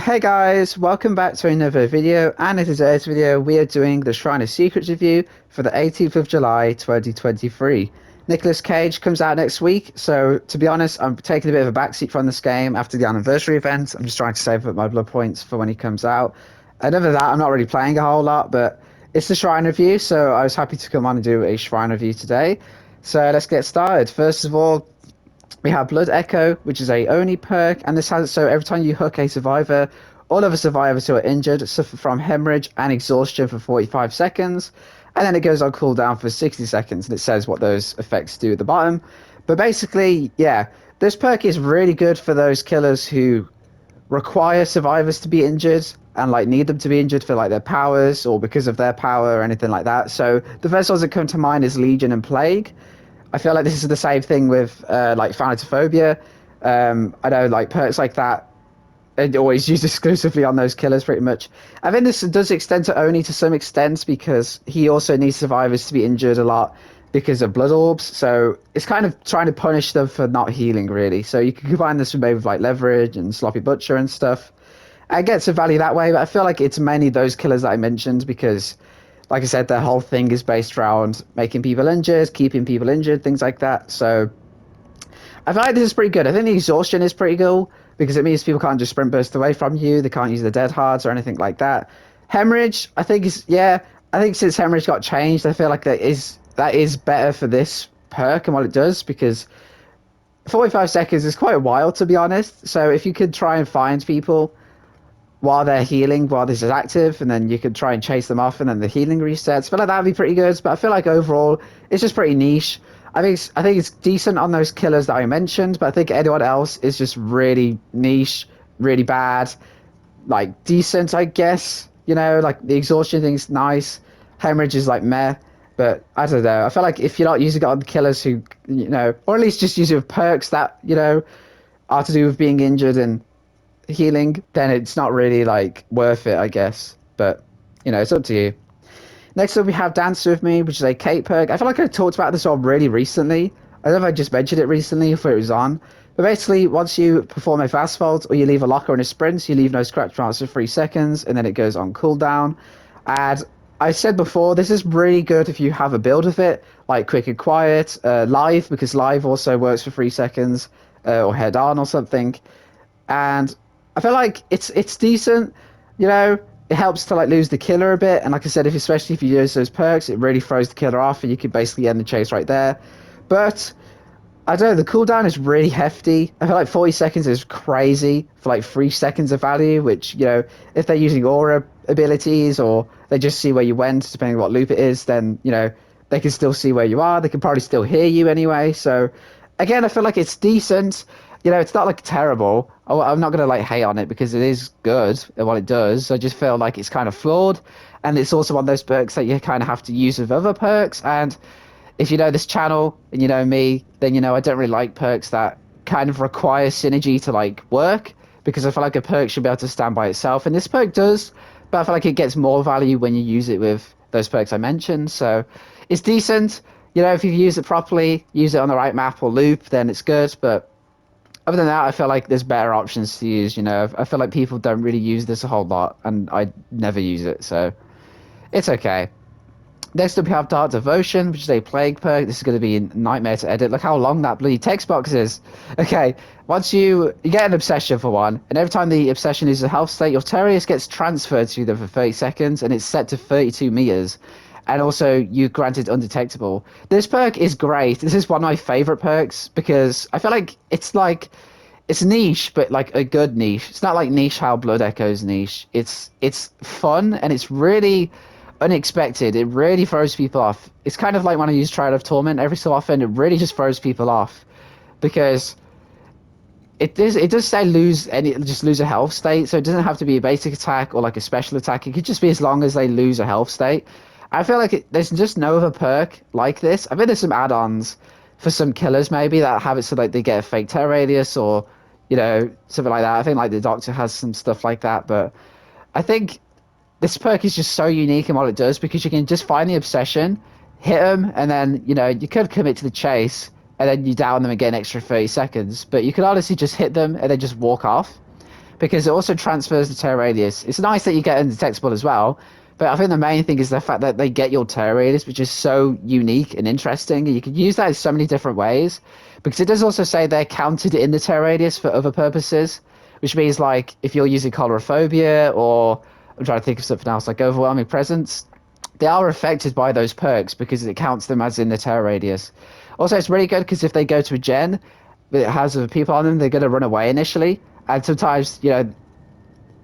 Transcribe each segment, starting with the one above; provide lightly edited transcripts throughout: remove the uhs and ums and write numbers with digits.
Hey guys, welcome back to another video, and in today's video we are doing the Shrine of Secrets review for the 18th of July 2023. Nicolas Cage comes out next week, so to be honest, I'm taking a bit of a backseat from this game after the anniversary event. I'm just trying to save up my blood points for when he comes out. And other than that, I'm not really playing a whole lot, but it's the Shrine review, so I was happy to come on and do a Shrine review today. So let's get started. First of all, we have Blood Echo, which is a Oni perk, and this has so every time you hook a survivor, all of the survivors who are injured suffer from hemorrhage and exhaustion for 45 seconds, and then it goes on cooldown for 60 seconds, and it says what those effects do at the bottom. But basically, yeah, this perk is really good for those killers who require survivors to be injured and like need them to be injured for like their powers or because of their power or anything like that. So the first ones that come to mind is Legion and Plague. I feel like this is the same thing with like Thanatophobia. I know like perks like that are always used exclusively on those killers pretty much. I think this does extend to Oni to some extent because he also needs survivors to be injured a lot because of blood orbs. So it's kind of trying to punish them for not healing really. So you can combine this with maybe with like Leverage and Sloppy Butcher and stuff. I get some value that way, but I feel like it's mainly those killers that I mentioned because like I said, the whole thing is based around making people injured, keeping people injured, things like that. So I feel like this is pretty good. I think the exhaustion is pretty cool because it means people can't just sprint burst away from you. They can't use the dead hards or anything like that. Hemorrhage, I think is yeah. I think since hemorrhage got changed, I feel like that is better for this perk and what it does because 45 seconds is quite a while to be honest. So if you could try and find people while they're healing, while this is active, and then you could try and chase them off, and then the healing resets. I feel like that'd be pretty good, but I feel like overall it's just pretty niche. I think it's decent on those killers that I mentioned, but I think anyone else is just really niche, really bad, like decent, I guess. You know, like the exhaustion thing's nice, hemorrhage is like meh, but I don't know. I feel like if you're not using it on killers who, or at least just use it with perks that are to do with being injured and healing, then it's not really like worth it, I guess. But it's up to you. Next up, we have Dance With Me, which is a Kate perk. I feel like I talked about this one really recently. I don't know if I just mentioned it recently or if it was on. But basically, once you perform a fast vault or you leave a locker in a sprint, you leave no scratch marks for 3 seconds, and then it goes on cooldown. And I said before, this is really good if you have a build of it, like Quick and Quiet, Live, because Live also works for 3 seconds, or Head On or something. And I feel like it's decent, you know. It helps to like lose the killer a bit, and like I said, especially if you use those perks, it really throws the killer off, and you could basically end the chase right there. But I don't know, the cooldown is really hefty. I feel like 40 seconds is crazy for like 3 seconds of value, which if they're using aura abilities or they just see where you went, depending on what loop it is, then they can still see where you are. They can probably still hear you anyway. So again, I feel like it's decent. It's not like terrible. I'm not gonna like hate on it because it is good at what it does. I just feel like it's kind of flawed, and it's also one of those perks that you kind of have to use with other perks. And if you know this channel and you know me, then I don't really like perks that kind of require synergy to like work because I feel like a perk should be able to stand by itself, and this perk does. But I feel like it gets more value when you use it with those perks I mentioned. So it's decent. If you use it properly, use it on the right map or loop, then it's good. But other than that, I feel like there's better options to use. I feel like people don't really use this a whole lot, and I never use it, so it's okay. Next up, we have Dark Devotion, which is a plague perk. This is going to be a nightmare to edit. Look how long that bloody text box is. Okay, once you get an obsession for one, and every time the obsession is a health state, your Terius gets transferred to them for 30 seconds, and it's set to 32 meters. And also, you granted undetectable. This perk is great. This is one of my favorite perks because I feel like it's niche, but like a good niche. It's not like niche how Blood Echo's niche. It's fun and it's really unexpected. It really throws people off. It's kind of like when I use Triad of Torment every so often. It really just throws people off because it does say just lose a health state, so it doesn't have to be a basic attack or like a special attack. It could just be as long as they lose a health state. I feel like there's just no other perk like this. I bet there's some add-ons for some killers maybe that have it so like they get a fake terror radius or something like that. I think like the Doctor has some stuff like that, but I think this perk is just so unique in what it does because you can just find the obsession, hit them, and then you could commit to the chase and then you down them and get an extra 30 seconds. But you could honestly just hit them and then just walk off. because it also transfers the tear radius. It's nice that you get undetectable as well, but I think the main thing is the fact that they get your tear radius, which is so unique and interesting. And you can use that in so many different ways, because it does also say they're counted in the tear radius for other purposes, which means like if you're using colorophobia or I'm trying to think of something else like overwhelming presence, they are affected by those perks because it counts them as in the tear radius. Also, it's really good because if they go to a gen that has other people on them, they're going to run away initially. And sometimes, it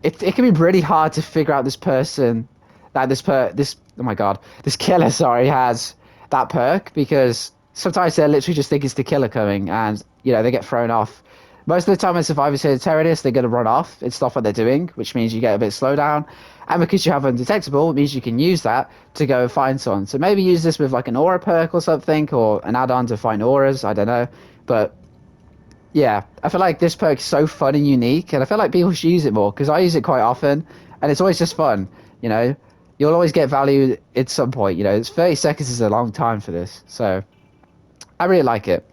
can be really hard to figure out this person that this oh my god, this killer, sorry, has that perk because sometimes they literally just think it's the killer coming and they get thrown off. Most of the time when survivors hit a terrorist, they're going to run off and stop what they're doing, which means you get a bit slowdown. And because you have undetectable, it means you can use that to go find someone. So maybe use this with like an aura perk or something, or an add-on to find auras, I don't know. But yeah, I feel like this perk is so fun and unique, and I feel like people should use it more because I use it quite often, and it's always just fun. You know, you'll always get value at some point. It's 30 seconds is a long time for this, so I really like it.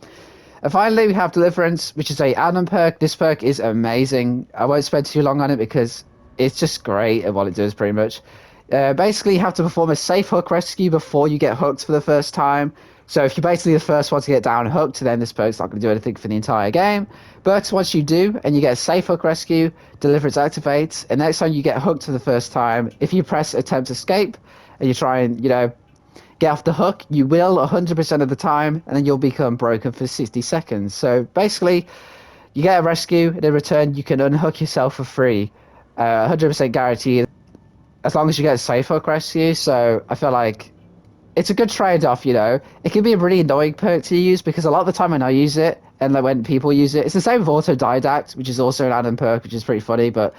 And finally, we have Deliverance, which is a add-on perk. This perk is amazing. I won't spend too long on it because it's just great at what it does, pretty much. Basically, you have to perform a safe hook rescue before you get hooked for the first time. So if you're basically the first one to get down hooked, then this perk's not going to do anything for the entire game. But once you do, and you get a safe hook rescue, Deliverance activates, and next time you get hooked for the first time, if you press attempt escape, and you try and, get off the hook, you will 100% of the time, and then you'll become broken for 60 seconds. So basically, you get a rescue, and in return, you can unhook yourself for free. 100% guaranteed, as long as you get a safe hook rescue. So I feel like it's a good trade-off, It can be a really annoying perk to use, because a lot of the time when I use it, and like when people use it, it's the same with Autodidact, which is also an add-on perk, which is pretty funny, but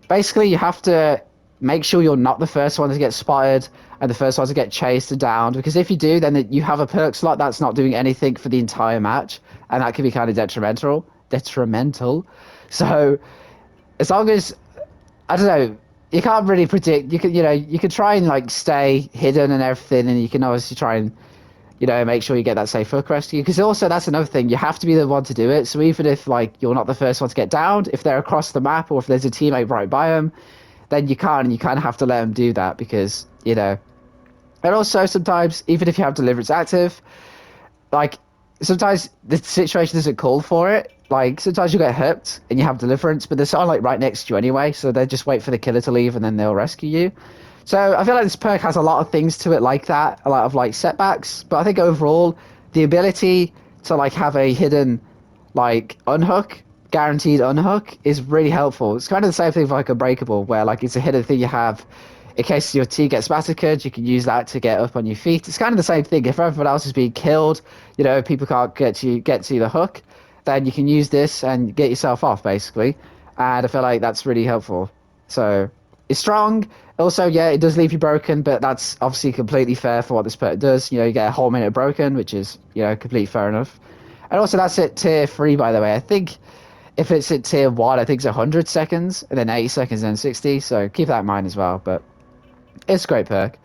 basically you have to make sure you're not the first one to get spotted and the first one to get chased and downed, because if you do, then you have a perk slot that's not doing anything for the entire match, and that can be kind of detrimental. So as long as, I don't know, you can't really predict, you can try and like stay hidden and everything, and you can obviously try and make sure you get that safe hook rescue, because also that's another thing, you have to be the one to do it. So even if like you're not the first one to get downed, if they're across the map or if there's a teammate right by them, then you can't, and you kind of have to let them do that, because and also sometimes even if you have Deliverance active, like sometimes the situation doesn't call for it. Like sometimes you get hooked and you have Deliverance, but they're sort of like right next to you anyway, so they just wait for the killer to leave and then they'll rescue you. So I feel like this perk has a lot of things to it like that, a lot of like setbacks, but I think overall the ability to like have a hidden like unhook, guaranteed unhook, is really helpful. It's kind of the same thing with like Unbreakable, where like it's a hidden thing you have in case your team gets massacred, you can use that to get up on your feet. It's kind of the same thing. If everyone else is being killed, people can't get to the hook, then you can use this and get yourself off, basically. And I feel like that's really helpful. So it's strong. Also, yeah, it does leave you broken, but that's obviously completely fair for what this perk does. You get a whole minute broken, which is, completely fair enough. And also that's at tier 3, by the way. I think if it's at tier 1, I think it's 100 seconds, and then 80 seconds, and then 60. So keep that in mind as well. But it's a great perk.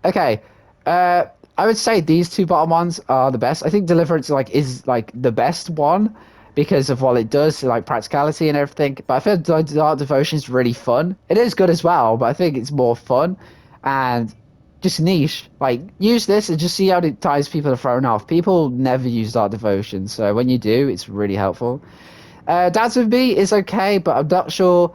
Okay, I would say these two bottom ones are the best. I think Deliverance is the best one because of what it does, like practicality and everything. But I feel Dark Devotion is really fun. It is good as well, but I think it's more fun and just niche. Like, use this and just see how it ties people are thrown off. People never use Dark Devotion, so when you do, it's really helpful. Dance with Me is okay, but I'm not sure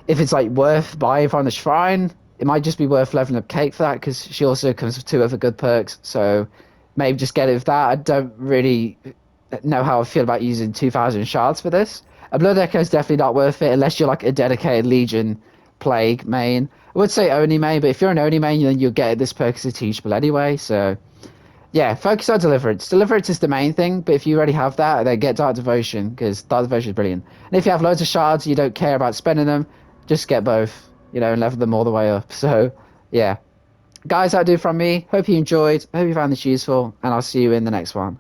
if it's like worth buying from the shrine. It might just be worth leveling up Kate for that, because she also comes with 2 other good perks. So maybe just get it with that. I don't really know how I feel about using 2,000 shards for this. A Blood Echo is definitely not worth it unless you're like a dedicated Legion Plague main. I would say Oni main, but if you're an Oni main, then you'll get this perk as a teachable anyway. So yeah, focus on Deliverance. Deliverance is the main thing, but if you already have that, then get Dark Devotion, because Dark Devotion is brilliant. And if you have loads of shards, you don't care about spending them, just get both, and level them all the way up. So, yeah. Guys, that'll do from me. Hope you enjoyed. Hope you found this useful, and I'll see you in the next one.